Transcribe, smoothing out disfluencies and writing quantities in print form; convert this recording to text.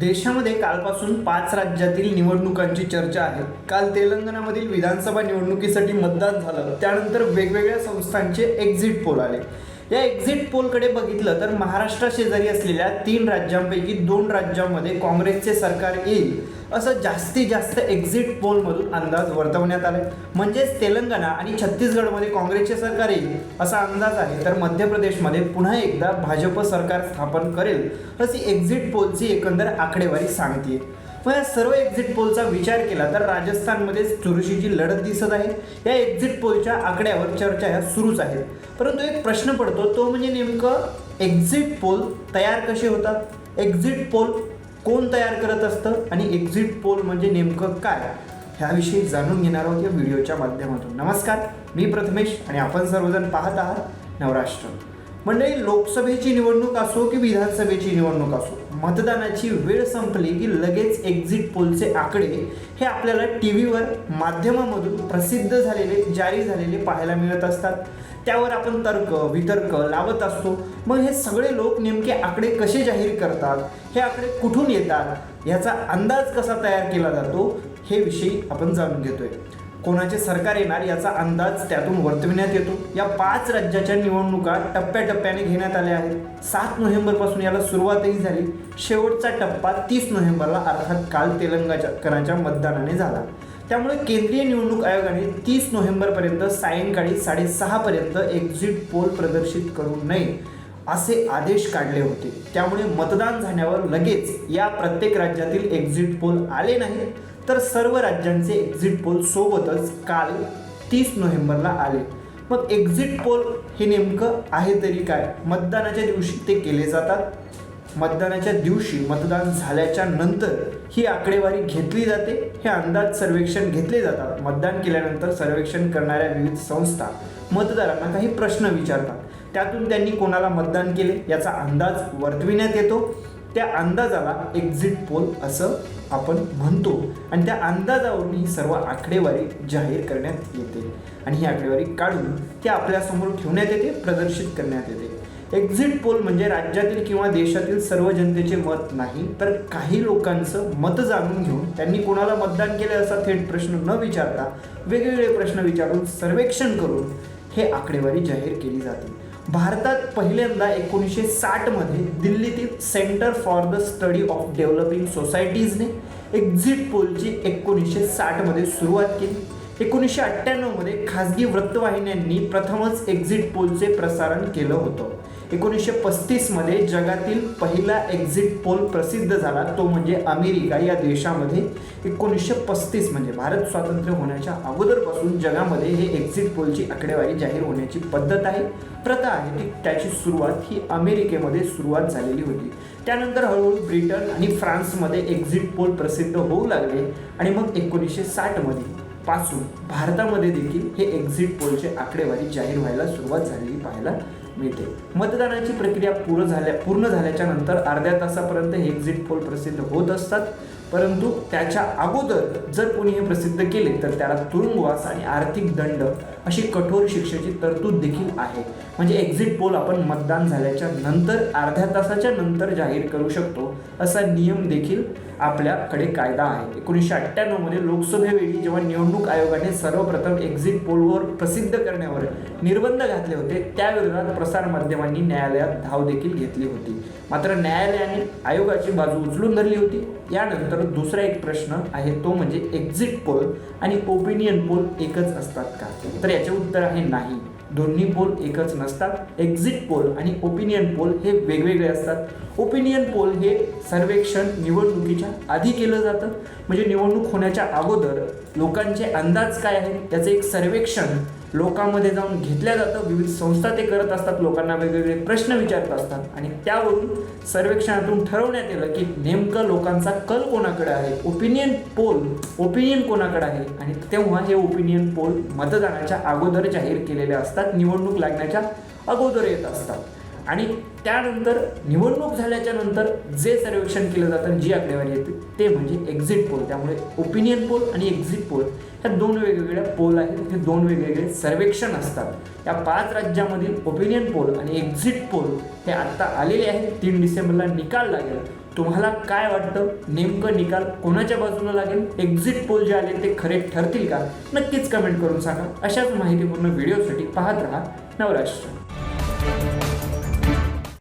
देशामध्ये कालपासून 5 राज्यातील निवडणुकांची चर्चा आहे. काल तेलंगणामधील विधानसभा निवडणुकीसाठी मतदान झालं. त्यानंतर वेगवेगळ्या संस्थांचे एक्झिट पोल आले. या एक्झिट पोलकडे बघितलं तर महाराष्ट्र शेजारी असलेल्या 3 राज्यांपैकी 2 राज्यांमध्ये काँग्रेसचे सरकार येईल असं जास्तीत जास्त एक्झिट पोलमधून अंदाज वर्तवण्यात आले. म्हणजेच तेलंगणा आणि छत्तीसगडमध्ये काँग्रेसचे सरकार येईल असा अंदाज आहे, तर मध्य प्रदेशमध्ये पुन्हा एकदा भाजप सरकार स्थापन करेल अशी एक्झिट पोलची एकंदर आकडेवारी सांगते. मग या सर्व एक्झिट पोलचा विचार केला तर राजस्थानमध्ये चुरशीची लढत दिसत आहे. या एक्झिट पोलच्या आकड्यावर चर्चा ह्या सुरूच आहेत. परंतु एक प्रश्न पडतो, तो म्हणजे नेमकं एक्झिट पोल तयार कसे होतात, एक्झिट पोल कोण तयार करत असतं आणि एक्झिट पोल म्हणजे नेमकं काय, ह्याविषयी जाणून घेणार आहोत या व्हिडिओच्या माध्यमातून. नमस्कार, मी प्रथमेश आणि आपण सर्वजण पाहत आहात नवराष्ट्र. मंडळी, लोकसभेची निवडणूक असो की विधानसभेची निवडणूक असो, मतदानाची वेळ संपली की लगेच एक्झिट पोलचे आकडे हे आपल्याला टी व्हीवर माध्यमामधून प्रसिद्ध झालेले, जारी झालेले पाहायला मिळत असतात. त्यावर आपण तर्क वितर्क लावत असतो. मग हे सगळे लोक नेमके आकडे कसे जाहीर करतात, हे आकडे कुठून येतात, याचा अंदाज कसा तयार केला जातो, हे विषयी आपण जाणून घेतोय. कोणाचे सरकार येणार याचा अंदाज त्यातून वर्तविण्यात येतो. या 5 राज्याच्या निवडणुका टप्प्याटप्प्याने घेण्यात आल्या आहेत. 7 नोव्हेंबरपासून याला सुरुवातही झाली. शेवटचा टप्पा 30 नोव्हेंबरला अर्थात काल तेलंगणाच्या मतदानाने झाला. त्यामुळे केंद्रीय निवडणूक आयोगाने 30 नोव्हेंबरपर्यंत सायंकाळी 6:30 पर्यंत एक्झिट पोल प्रदर्शित करू नये असे आदेश काढले होते. त्यामुळे मतदान झाल्यावर लगेच या प्रत्येक राज्यातील एक्झिट पोल आले नाही, तर सर्व राज्यांचे एक्झिट पोल सोबतच काल 30 नोव्हेंबरला आले. मग एक्झिट पोल हे नेमकं आहे तरी काय? मतदानाच्या दिवशी ते केले जातात. मतदानाच्या दिवशी मतदान झाल्याच्या नंतर ही आकडेवारी घेतली जाते. हे अंदाज सर्वेक्षण घेतले जातात. मतदान केल्यानंतर सर्वेक्षण करणाऱ्या विविध संस्था मतदारांना काही प्रश्न विचारतात. त्यातून त्यांनी कोणाला मतदान केले याचा अंदाज वर्तविण्यात येतो. त्या अंदाजाला एक्झिट पोल असं आपण म्हणतो आणि त्या अंदाजावरून ही सर्व आकडेवारी जाहीर करण्यात येते आणि ही आकडेवारी काढून ती आपल्यासमोर ठेवण्यात येते, प्रदर्शित करण्यात येते. एक्झिट पोल म्हणजे राज्यातील किंवा देशातील सर्व जनतेचे मत नाही, तर काही लोकांचं मत जाणून घेऊन त्यांनी कोणाला मतदान केले असा थेट प्रश्न न विचारता वेगवेगळे प्रश्न विचारून सर्वेक्षण करून हे आकडेवारी जाहीर केली जाते. भारतात पहिल्यांदा 1960 मध्ये दिल्लीतील centre for the study of developing सोसायटीजने एक्झिट पोलची 1960 मध्ये सुरुवात केली. 1998 मध्ये खाजगी वृत्तवाहिन्यांनी प्रथमच एक्झिट पोलचे प्रसारण केलं होतं. 1935 मध्ये जगातील पहिला एक्झिट पोल प्रसिद्ध झाला, तो म्हणजे अमेरिका या देशामध्ये. 1935 म्हणजे भारत स्वातंत्र्य होण्याच्या अगोदरपासून जगामध्ये हे एक्झिट पोलची आकडेवारी जाहीर होण्याची पद्धत आहे, प्रथा आहे. ती त्याची सुरुवात ही अमेरिकेमध्ये सुरुवात झालेली होती. त्यानंतर हळूहळू ब्रिटन आणि फ्रान्समध्ये एक्झिट पोल प्रसिद्ध होऊ लागले आणि मग 1960 मध्ये पासून भारतामध्ये देखील हे एक्झिट पोलचे आकडेवारी जाहीर व्हायला सुरुवात झालेली पाहायला मिळते. मतदानाची प्रक्रिया पूर्ण झाल्याच्या नंतर अर्ध्या तासापर्यंत हे एक्झिट पोल प्रसिद्ध होत असतात. परंतु त्याच्या अगोदर जर कोणी हे प्रसिद्ध केले तर त्याला तुरुंगवास आणि आर्थिक दंड अशी कठोर शिक्षेची तरतूद देखील आहे. म्हणजे एक्झिट पोल आपण मतदान झाल्याच्या नंतर अर्ध्या तासाच्या नंतर जाहीर करू शकतो असा नियम देखील आपल्याकडे कायदा आहे. 1998 मध्ये लोकसभेवेळी जेव्हा निवडणूक आयोगाने सर्वप्रथम एक्झिट पोलवर प्रसिद्ध करण्यावर निर्बंध घातले होते, त्याविरोधात प्रसारमाध्यमांनी न्यायालयात धाव देखील घेतली होती. मात्र न्यायालयाने आयोगाची बाजू उचलून धरली होती. यानंतर दुसरा एक प्रश्न आहे, तो म्हणजे एक्झिट पोल आणि ओपिनियन पोल एकच असतात का? तर याचे उत्तर आहे नाही. दोन्ही पोल एकच नसतात. एक्झिट पोल आणि ओपिनियन पोल हे वेगवेगळे असतात. ओपिनियन पोल हे सर्वेक्षण निवडणुकीच्या आधी केलं जातं. म्हणजे निवडणूक होण्याच्या अगोदर लोकांचे अंदाज काय आहेत त्याचं एक सर्वेक्षण लोकांमध्ये जाऊन घेतल्या जातं. विविध संस्था ते करत असतात, लोकांना वेगवेगळे प्रश्न विचारत असतात आणि त्यावरून सर्वेक्षणातून ठरवण्यात येतं की नेमकं लोकांचा कल कोणाकडे आहे, ओपिनियन कोणाकडे आहे. आणि तेव्हा हे ओपिनियन पोल मतदानाच्या अगोदर जाहीर केलेले असतात, निवडणूक लागण्याच्या अगोदर येत असतात. आणि त्यानंतर निवडणूक झाल्याच्या नंतर जे सर्वेक्षण केलं जातं, जी आकडेवारी येते ते म्हणजे एक्झिट पोल. त्यामुळे ओपिनियन पोल आणि एक्झिट पोल ह्या 2 वेगवेगळ्या पोल आहेत. हे 2 वेगवेगळे सर्वेक्षण असतात. या 5 राज्यामधील ओपिनियन पोल आणि एक्झिट पोल हे आत्ता आलेले आहेत. 3 डिसेंबरला निकाल लागेल. तुम्हाला काय वाटतं, नेमकं निकाल कोणाच्या बाजूला लागेल? एक्झिट पोल जे आले ते खरे ठरतील का? नक्कीच कमेंट करून सांगा. अशाच माहितीपूर्ण व्हिडिओसाठी पाहत राहा नवराष्ट्र.